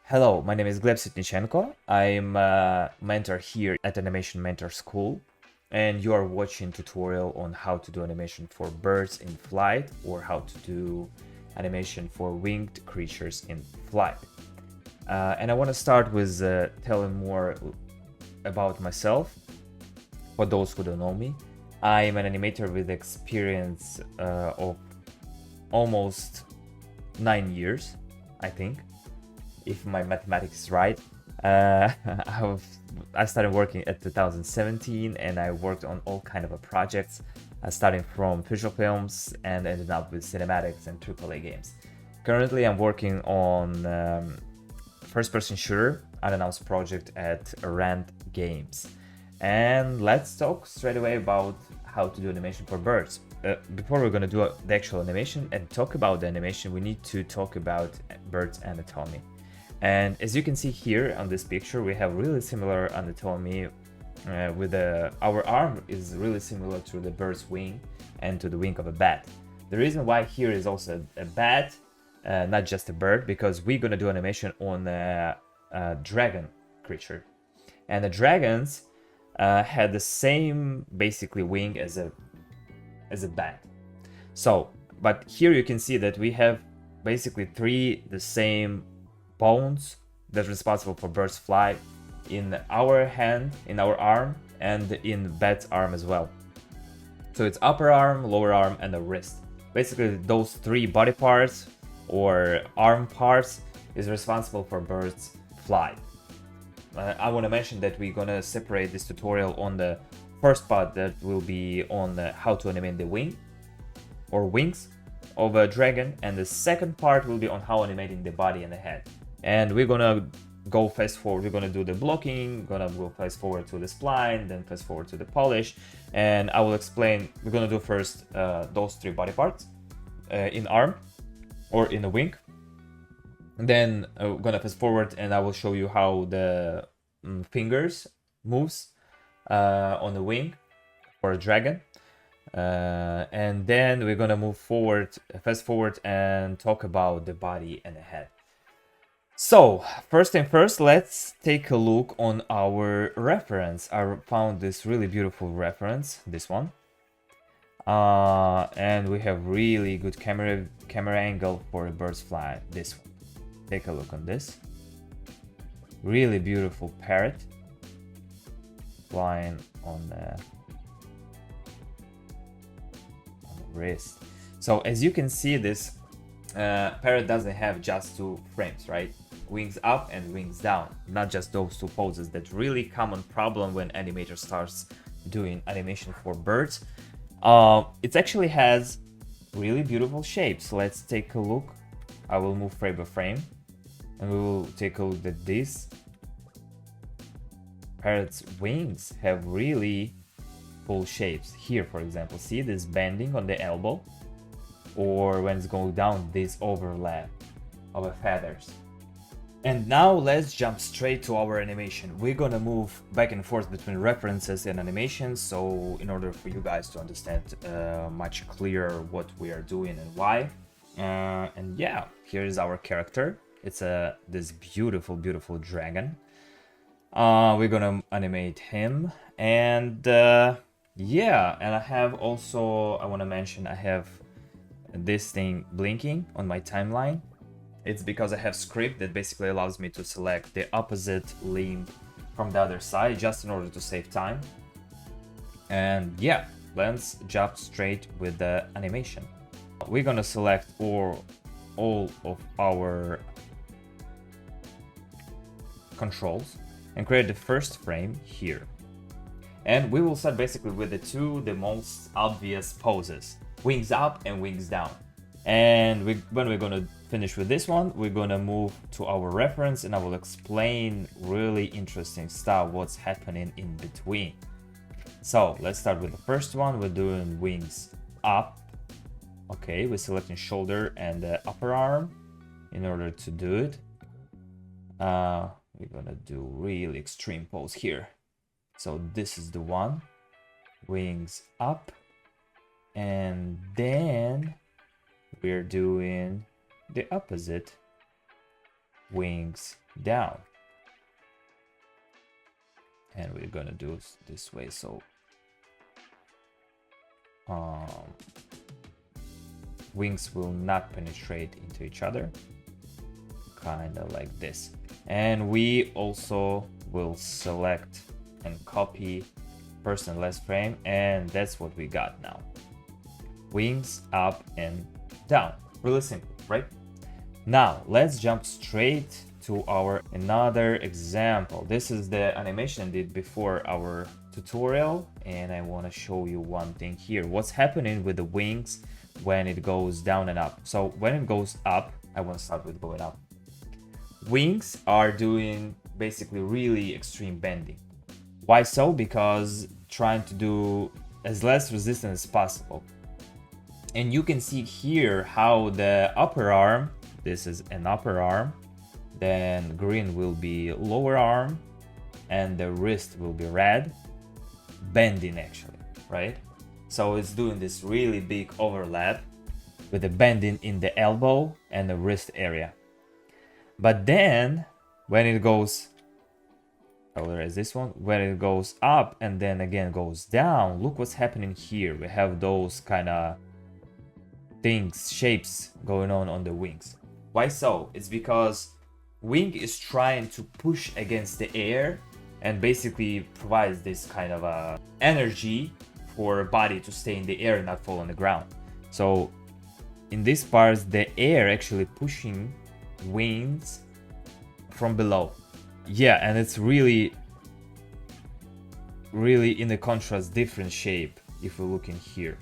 Hello, my name is Gleb Sitnichenko. I'm a mentor here at Animation Mentor School, and you are watching tutorial on how to do animation for birds in flight or how to do animation for winged creatures in flight. And I want to start with telling more about myself. For those who don't know me, I'm an animator with experience of almost 9 years, I think, if my mathematics is right. I started working at 2017 and I worked on all kind of projects, starting from feature films and ended up with cinematics and AAA games. Currently, I'm working on first-person shooter unannounced project at Rant games. And let's talk straight away about how to do animation for birds. Before we're gonna do the actual animation and talk about the animation, we need to talk about birds' anatomy. And as you can see here on this picture, we have really similar anatomy with our arm is really similar to the bird's wing and to the wing of a bat. The reason why here is also a bat, not just a bird, because we're gonna do animation on a dragon creature. And the dragons had the same basically wing as a bat. So, but here you can see that we have basically the same bones that's responsible for bird's flight in our hand, in our arm, and in bat's arm as well. So it's upper arm, lower arm, and the wrist. Basically, those three body parts or arm parts is responsible for bird's flight. I want to mention that we're gonna separate this tutorial on the first part that will be on how to animate the wing or wings of a dragon, and the second part will be on how animating the body and the head. And we're gonna go fast forward. We're gonna do the blocking, gonna go fast forward to the spline, then fast forward to the polish, and I will explain. We're gonna do first those three body parts in arm or in the wing. Then we're gonna fast forward, and I will show you how the fingers moves on the wing for a dragon. And then we're gonna move forward, fast forward, and talk about the body and the head. So, first thing first, let's take a look on our reference. I found this really beautiful reference, this one. And we have really good camera angle for a bird's flight, this one. Take a look on this. Really beautiful parrot flying on the wrist. So as you can see, this parrot doesn't have just two frames, right? Wings up and wings down, not just those two poses. That's really common problem when animator starts doing animation for birds. It actually has really beautiful shapes. Let's take a look. I will move frame by frame and we will take a look at this. Parrot's wings have really cool shapes. Here, for example, see this bending on the elbow, or when it's going down, this overlap of the feathers. And now let's jump straight to our animation. We're gonna move back and forth between references and animations, so in order for you guys to understand much clearer what we are doing and why. And yeah, here is our character. It's this beautiful dragon. We're gonna animate him, and yeah, and I have also, I want to mention, I have this thing blinking on my timeline. It's because I have script that basically allows me to select the opposite limb from the other side, just in order to save time. And yeah, let's jump straight with the animation. We're gonna select all of our controls and create the first frame here. And we will start basically with the most obvious poses, wings up and wings down. And when we're gonna finish with this one, we're gonna move to our reference and I will explain really interesting stuff, what's happening in between. So let's start with the first one. We're doing wings up. Okay, we're selecting shoulder and the upper arm in order to do it. We're gonna do really extreme pose here. So this is the one, wings up, and then we're doing the opposite, wings down. And we're gonna do it this way, so wings will not penetrate into each other, kind of like this. And we also will select and copy first and last frame, and that's what we got now. Wings up and down. Really simple, right? Now let's jump straight to our another example. This is the animation I did before our tutorial, and I want to show you one thing here. What's happening with the wings when it goes down and up? So when it goes up, I want to start with going up. Wings are doing basically really extreme bending. Why so? Because trying to do as less resistance as possible. And you can see here how the upper arm, this is an upper arm, then green will be lower arm, and the wrist will be red, bending actually, right? So it's doing this really big overlap with the bending in the elbow and the wrist area. But then when it goes, there is this one, when it goes up and then again goes down, look what's happening here. We have those kind of things, shapes going on the wings. Why so? It's because wing is trying to push against the air and basically provides this kind of energy for a body to stay in the air and not fall on the ground. So in this part, the air actually pushing wings from below. Yeah, and it's really in the contrast different shape if we look in here.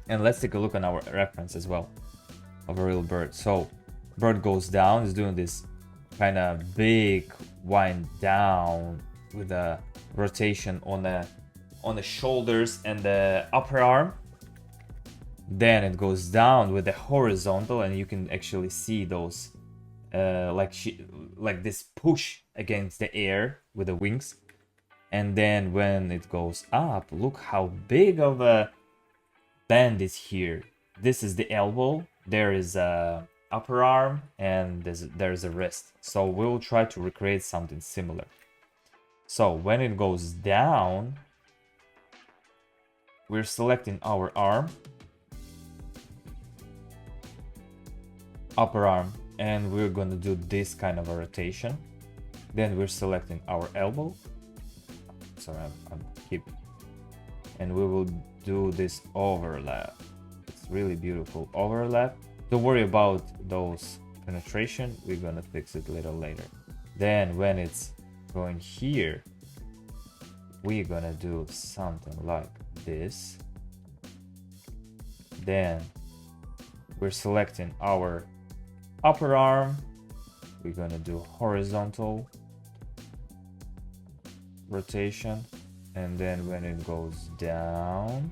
And let's take a look on our reference as well of a real bird. So bird goes down, is doing this kind of big wind down with a rotation on the shoulders and the upper arm. Then it goes down with the horizontal, and you can actually see those like this push against the air with the wings. And then when it goes up, look how big of a bend is here. This is the elbow, there is a upper arm, and there's a wrist. So we'll try to recreate something similar. So when it goes down, we're selecting our arm, upper arm, and we're going to do this kind of a rotation. Then we're selecting our elbow. Sorry, I'm keep, and we will do this overlap. It's really beautiful overlap. Don't worry about those penetration, we're gonna fix it a little later. Then when it's going here, we're gonna do something like this. Then we're selecting our upper arm, we're gonna do horizontal rotation, and then when it goes down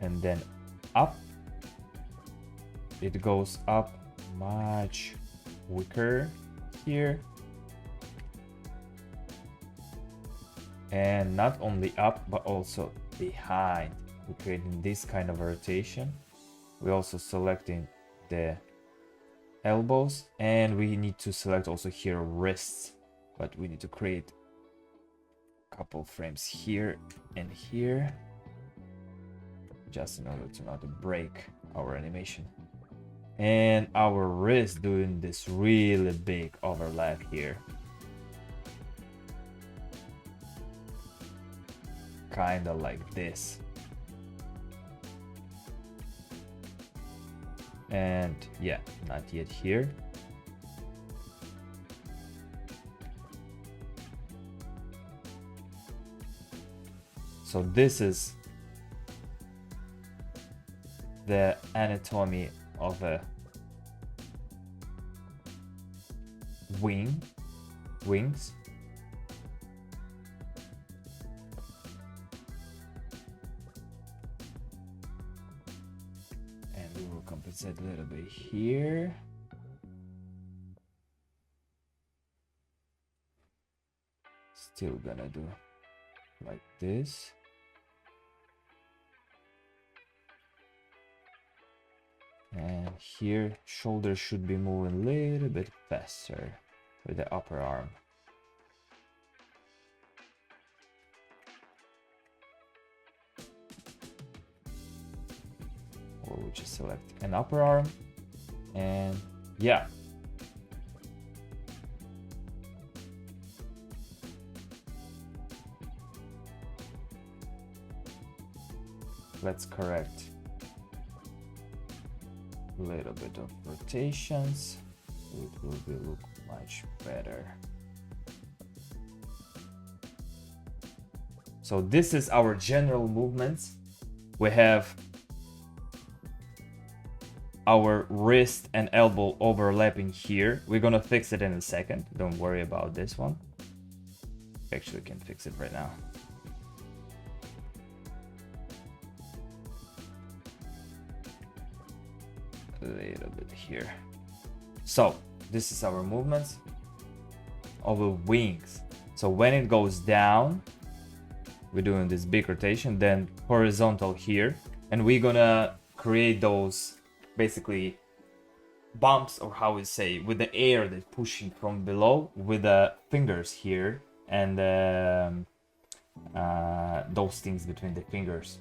and then up, it goes up much quicker here, and not only up but also behind. We're creating this kind of a rotation. We're also selecting the elbows, and we need to select also here wrists, but we need to create a couple frames here and here just in order to not break our animation. And our wrist doing this really big overlap here, kind of like this. And yeah, not yet here. So this is the anatomy of a wings. And we will compensate a little bit here. Still gonna do like this. And here, shoulders should be moving a little bit faster with the upper arm. Or we just select an upper arm, and yeah. Let's correct a little bit of rotations. It will look much better. So this is our general movements. We have our wrist and elbow overlapping here. We're gonna fix it in a second. Don't worry about this one. Actually, can fix it right now. A little bit here. So this is our movements of the wings. So when it goes down, we're doing this big rotation, then horizontal here, and we're gonna create those basically bumps, or how we say, with the air that's pushing from below with the fingers here, and those things between the fingers,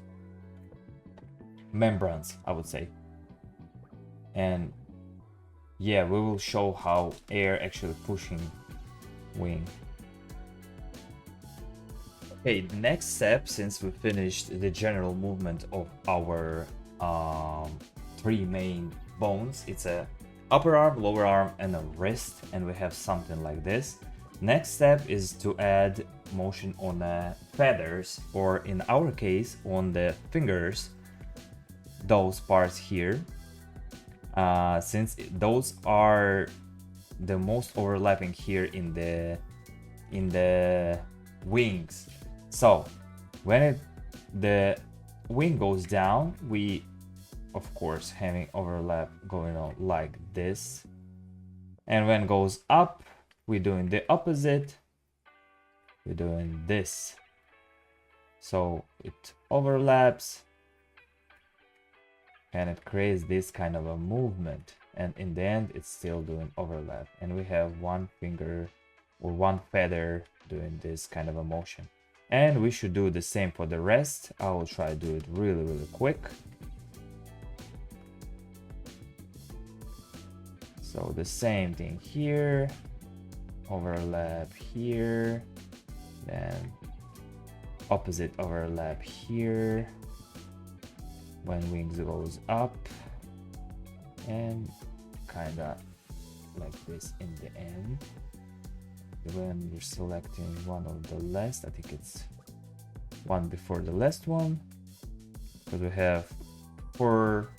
membranes, I would say. And yeah, we will show how air actually pushing wing. Okay, the next step, since we finished the general movement of our three main bones, it's a upper arm, lower arm, and a wrist, and we have something like this. Next step is to add motion on the feathers, or in our case on the fingers, those parts here. Since those are the most overlapping here in the wings. So when the wing goes down, we of course having overlap going on like this, and when it goes up, we're doing the opposite. We're doing this, so it overlaps and it creates this kind of a movement, and in the end it's still doing overlap, and we have one finger or one feather doing this kind of a motion. And we should do the same for the rest. I will try to do it really quick. So the same thing here, overlap here, then opposite overlap here when wings goes up, and kinda like this in the end. When you're selecting one of the last, I think it's one before the last one, because we have four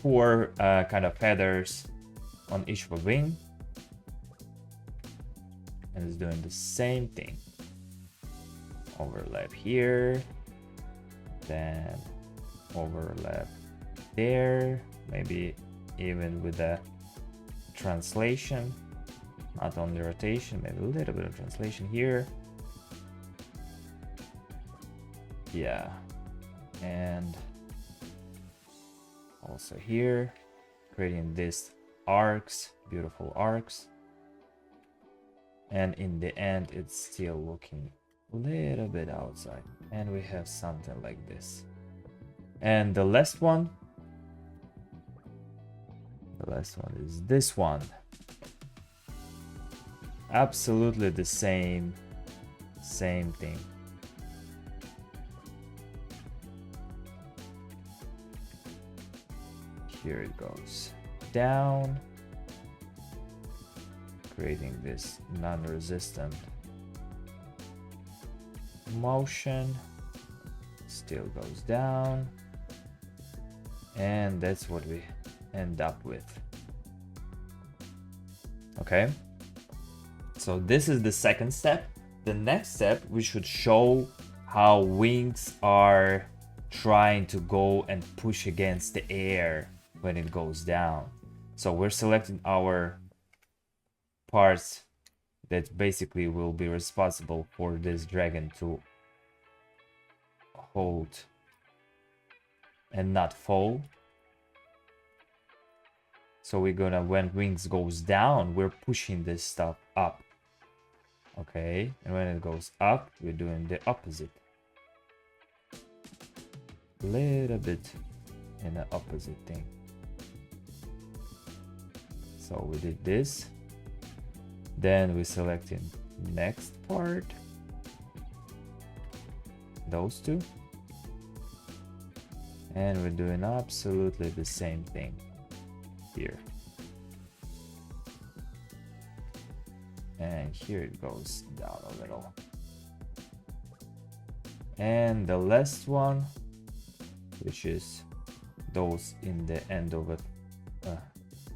kind of feathers on each of a wing, and it's doing the same thing. Overlap here, then overlap there, maybe even with the translation, not only rotation, maybe a little bit of translation here. Yeah, and also here, creating these arcs, beautiful arcs. And in the end, it's still looking a little bit outside, and we have something like this. And the last one is this one. Absolutely the same thing. Here it goes down, creating this non-resistant motion, still goes down, and that's what we end up with. Okay, so this is the second step. The next step, we should show how wings are trying to go and push against the air when it goes down. So we're selecting our parts that basically will be responsible for this dragon to hold and not fall. So we're gonna, when wings goes down, we're pushing this stuff up. Okay, and when it goes up, we're doing the opposite. Little bit in the opposite thing. So we did this. Then we selected next part. Those two. And we're doing absolutely the same thing here. And here it goes down a little. And the last one, which is those in the end of it,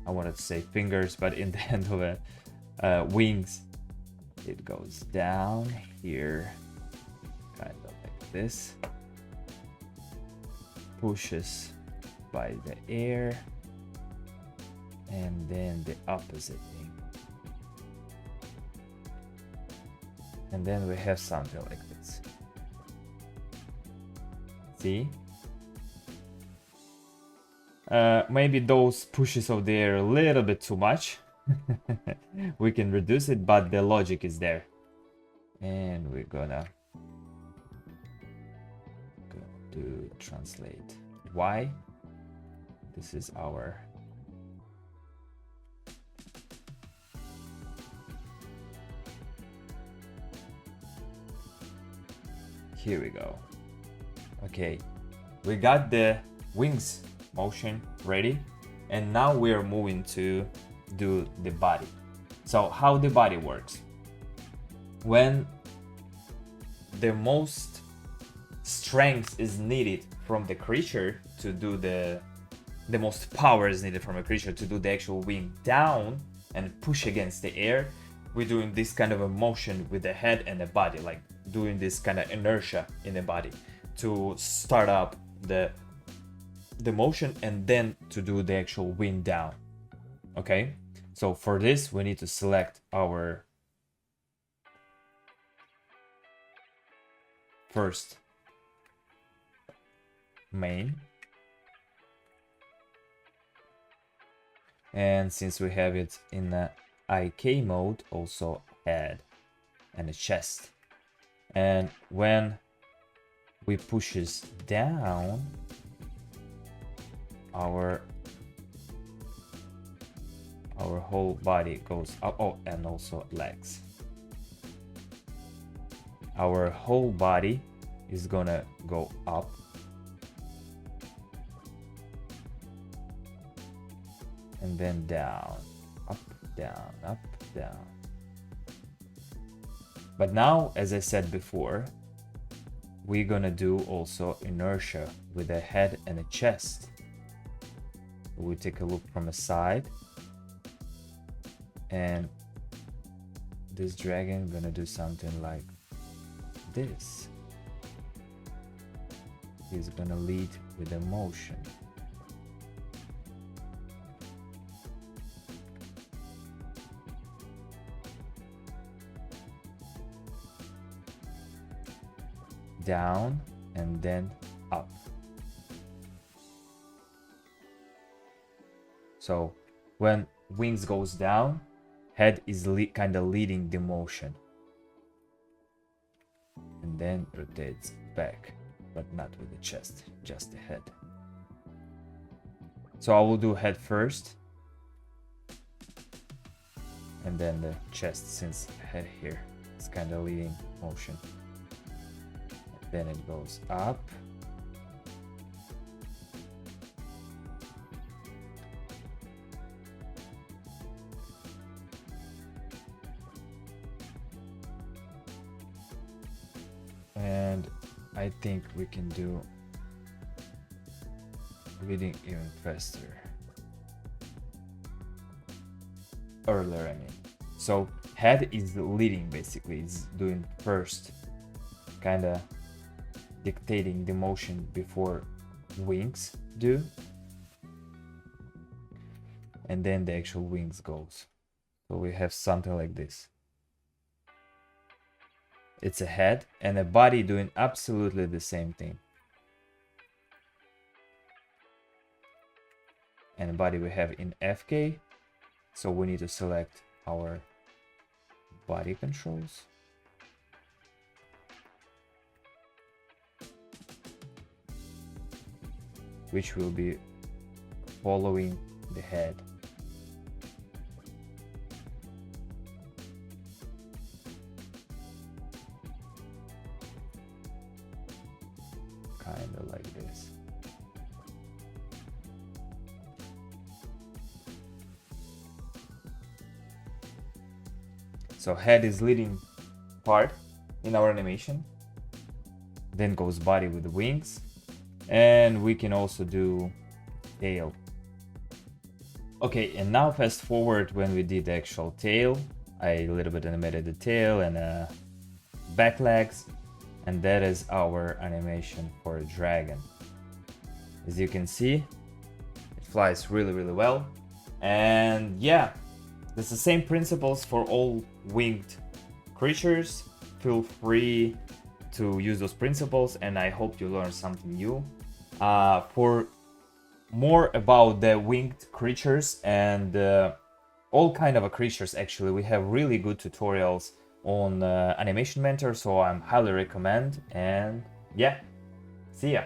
I wanted to say fingers, but in the end of it, wings, it goes down here, kind of like this, pushes by the air, and then the opposite thing. And then we have something like this. See? Maybe those pushes of the air a little bit too much. We can reduce it, but the logic is there. And we're gonna do translate Y. This is our here we go. Okay, we got the wings motion ready, and now we're moving to do the body. So how the body works: when the most strength is needed from the creature to do the most power is needed from a creature to do the actual wing down and push against the air, we're doing this kind of a motion with the head and the body, like doing this kind of inertia in the body to start up the motion and then to do the actual wing down. Okay, so for this we need to select our first main, and since we have it in the IK mode, also head and a chest. And when we pushes down, our whole body goes up. Oh, and also legs. Our whole body is gonna go up. And then down, up, down, up, down. But now, as I said before, we're gonna do also inertia with a head and a chest. We take a look from the side, and this dragon gonna do something like this. He's gonna lead with a motion. Down and then up. So when wings goes down, head is kind of leading the motion, and then rotates back, but not with the chest, just the head. So I will do head first, and then the chest, since head here is kind of leading motion. Then it goes up. And I think we can do leading even faster. Earlier, I mean. So head is leading, basically. It's doing first, kind of dictating the motion before wings do, and then the actual wings goes. So we have something like this. It's a head and a body doing absolutely the same thing. and body we have in FK. So we need to select our body controls. Which will be following the head. Kind of like this. So head is leading part in our animation. Then goes body with the wings. And we can also do tail. Okay, and now fast forward when we did the actual tail. I a little bit animated the tail and back legs. And that is our animation for a dragon. As you can see, it flies really, really well. And yeah, it's the same principles for all winged creatures. Feel free to use those principles, and I hope you learned something new. For more about the winged creatures and all kind of creatures, actually, we have really good tutorials on Animation Mentor, so I highly recommend. And yeah, see ya.